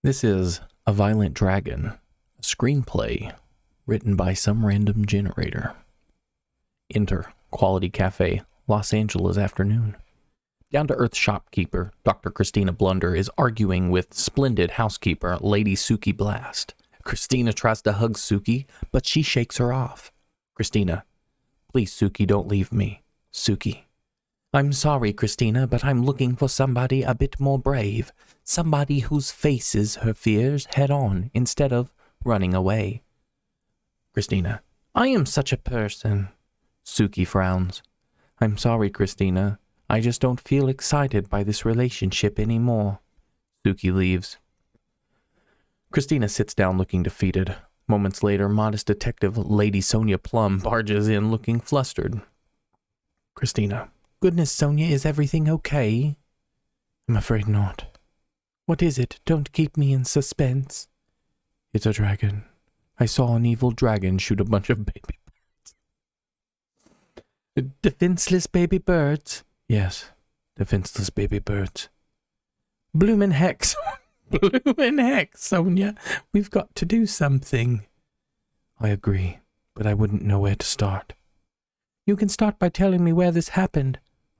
This is A Violent Dragon, a screenplay written by some random generator. Enter Quality Cafe, Los Angeles afternoon. Down-to-earth shopkeeper Dr. Christina Blunder is arguing with splendid housekeeper Lady Suki Blast. Christina tries to hug Suki, but she shakes her off. Christina, please Suki, don't leave me. Suki, I'm sorry, Christina, but I'm looking for somebody a bit more brave. Somebody who faces her fears head-on instead of running away. Christina, I am such a person. Suki frowns. I'm sorry, Christina. I just don't feel excited by this relationship anymore. Suki leaves. Christina sits down looking defeated. Moments later, modest detective Lady Sonia Plum barges in looking flustered. Christina, goodness, Sonia, is everything okay? I'm afraid not. What is it? Don't keep me in suspense. It's a dragon. I saw an evil dragon shoot a bunch of baby birds. Defenseless baby birds? Yes, defenseless baby birds. Bloomin' heck, bloomin' heck, Sonia. We've got to do something. I agree, but I wouldn't know where to start. You can start by telling me where this happened.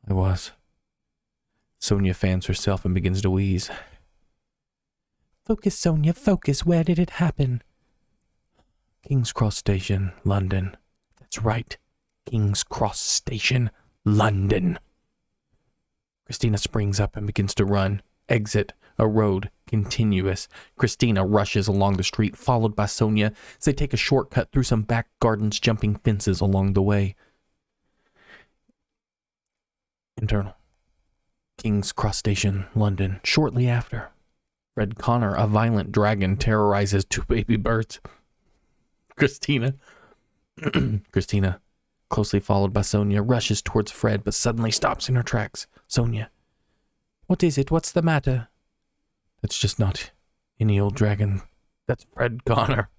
I was. Sonia fans herself and begins to wheeze. Focus, Sonia, focus. Where did it happen? King's Cross Station, London. That's right. King's Cross Station, London. Christina springs up and begins to run. Exit, a road, continuous. Christina rushes along the street, followed by Sonia, as they take a shortcut through some back gardens, jumping fences along the way. Internal. King's Cross Station, London. Shortly after, Fred Connor, a violent dragon, terrorizes two baby birds. Christina, closely followed by Sonia, rushes towards Fred, but suddenly stops in her tracks. Sonia, what is it? What's the matter? That's just not any old dragon. That's Fred Connor.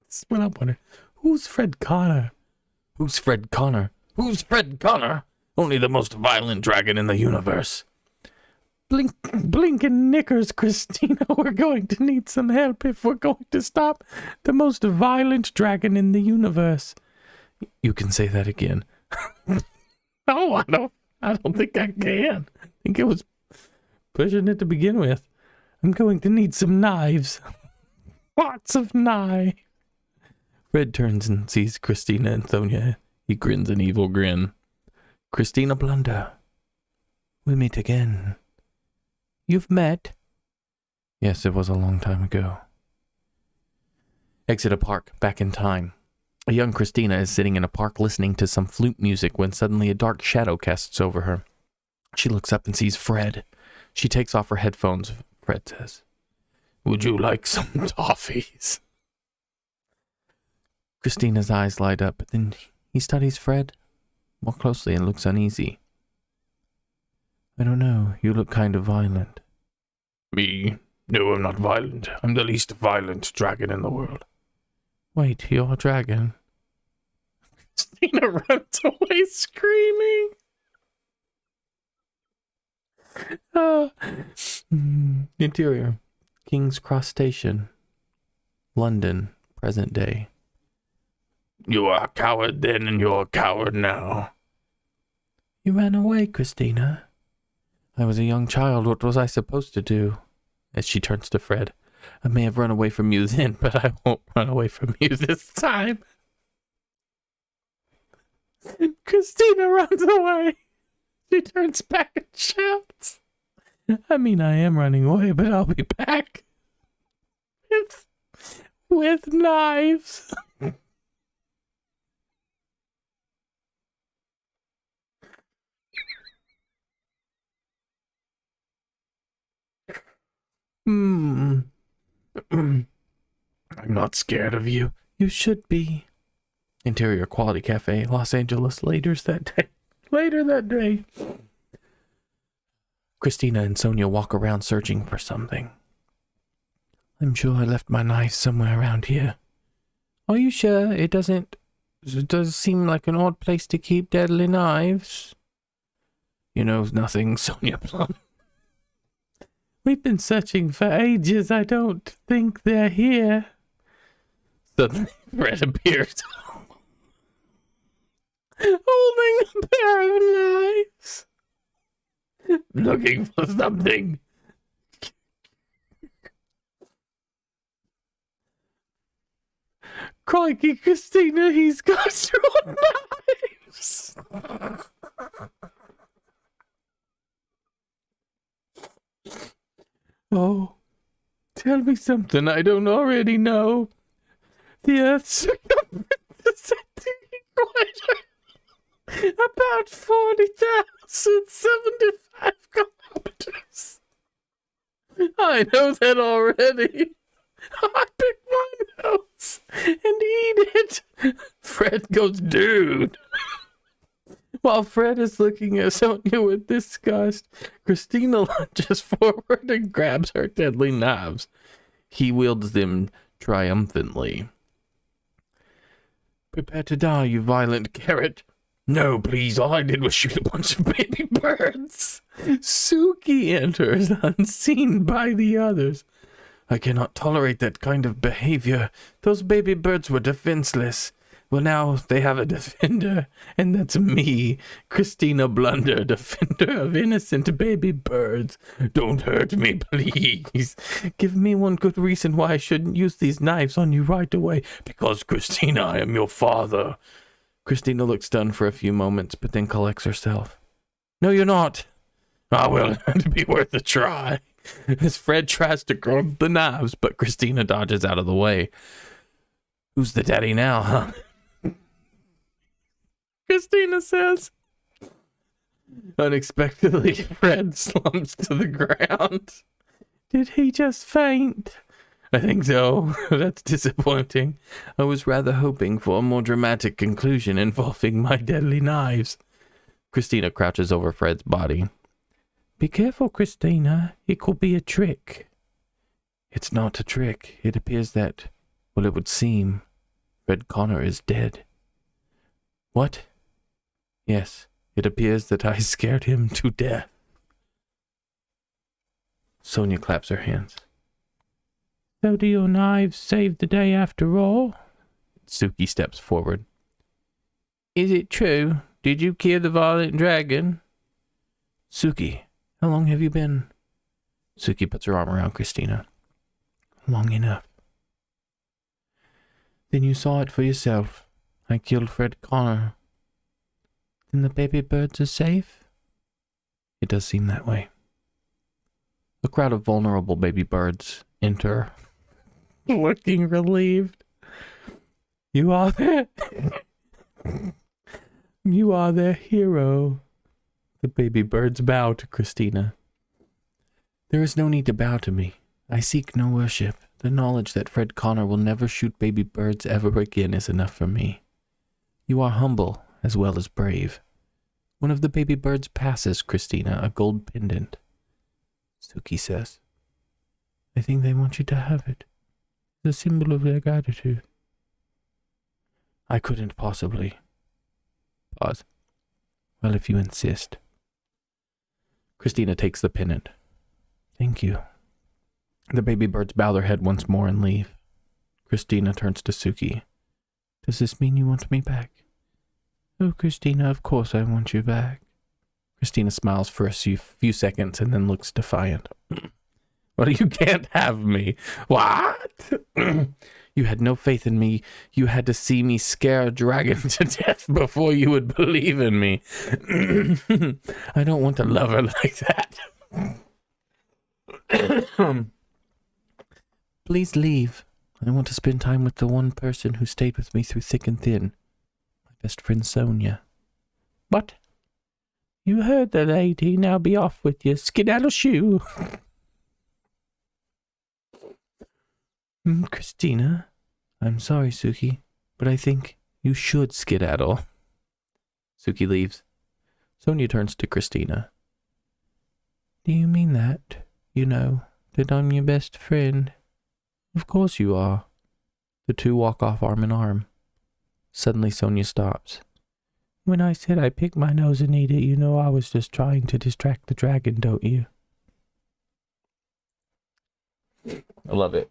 That's what I'm wondering. Who's Fred Connor? Who's Fred Connor? Who's Fred Connor? Only the most violent dragon in the universe. Blinking knickers, Christina. We're going to need some help if we're going to stop the most violent dragon in the universe. You can say that again. No, I don't think I can. I think it was pushing it to begin with. I'm going to need some knives. Lots of knives. Fred turns and sees Christina and Sonia. He grins an evil grin. Christina Blunder. We meet again. You've met? Yes, it was a long time ago. Exit a park, back in time. A young Christina is sitting in a park listening to some flute music when suddenly a dark shadow casts over her. She looks up and sees Fred. She takes off her headphones. Fred says, Would you like some toffees? Christina's eyes light up, but then he studies Fred more closely and looks uneasy. I don't know. You look kind of violent. Me? No, I'm not violent. I'm the least violent dragon in the world. Wait, you're a dragon? Christina runs away screaming. Interior. King's Cross Station. London, present day. You are a coward then, and you're a coward now. You ran away, Christina. I was a young child. What was I supposed to do? As she turns to Fred. I may have run away from you then, but I won't run away from you this time. Christina runs away. She turns back and shouts. I mean, I am running away, but I'll be back. With knives. I'm not scared of you. You should be. Interior Quality Cafe, Los Angeles, later that day. Christina and Sonia walk around searching for something. I'm sure I left my knife somewhere around here. Are you sure? It does seem like an odd place to keep deadly knives. You know nothing, Sonia Plum. We've been searching for ages. I don't think they're here. Suddenly, Fred appears, holding a pair of knives. Looking for something. Crikey, Christina, he's got your knives. Oh, tell me something I don't already know. The Earth's circumference is about 40,075 kilometers. I know that already. I picked my nose and eat it. Fred goes, dude. While Fred is looking at Sonia with disgust, Christina lunges forward and grabs her deadly knives. He wields them triumphantly. Prepare to die, you violent carrot. No, please, all I did was shoot a bunch of baby birds. Suki enters, unseen by the others. I cannot tolerate that kind of behavior. Those baby birds were defenseless. Well, now they have a defender, and that's me, Christina Blunder, defender of innocent baby birds. Don't hurt me, please. Give me one good reason why I shouldn't use these knives on you right away. Because, Christina, I am your father. Christina looks stunned for a few moments, but then collects herself. No, you're not. Ah, well, it'd be worth a try. As Fred tries to grab the knives, but Christina dodges out of the way. Who's the daddy now, huh? Christina says. Unexpectedly, Fred slumps to the ground. Did he just faint? I think so. That's disappointing. I was rather hoping for a more dramatic conclusion involving my deadly knives. Christina crouches over Fred's body. Be careful, Christina. It could be a trick. It's not a trick. It appears that, well, it would seem, Fred Connor is dead. What? Yes, it appears that I scared him to death. Sonia claps her hands. So do your knives save the day after all? Suki steps forward. Is it true? Did you kill the violent dragon? Suki, how long have you been? Suki puts her arm around Christina. Long enough. Then you saw it for yourself. I killed Fred Connor. Then the baby birds are safe? It does seem that way. A crowd of vulnerable baby birds enter, looking relieved. You are their hero. The baby birds bow to Christina. There is no need to bow to me. I seek no worship. The knowledge that Fred Connor will never shoot baby birds ever again is enough for me. You are humble as well as brave. One of the baby birds passes Christina a gold pendant. Suki says, I think they want you to have it. It's a symbol of their gratitude. I couldn't possibly. Pause. Well, if you insist. Christina takes the pendant. Thank you. The baby birds bow their head once more and leave. Christina turns to Suki. Does this mean you want me back? Oh, Christina, of course I want you back. Christina smiles for a few seconds and then looks defiant. Well, you can't have me. What? You had no faith in me. You had to see me scare a dragon to death before you would believe in me. I don't want to love her like that. Please leave. I want to spend time with the one person who stayed with me through thick and thin. My best friend Sonia. What? You heard the lady. Now be off with your skedaddle shoe. Christina, I'm sorry, Suki, but I think you should skedaddle. Suki leaves. Sonia turns to Christina. Do you mean that? You know, that I'm your best friend? Of course you are. The two walk off arm in arm. Suddenly Sonia stops. When I said I picked my nose and ate it, you know I was just trying to distract the dragon, don't you? I love it.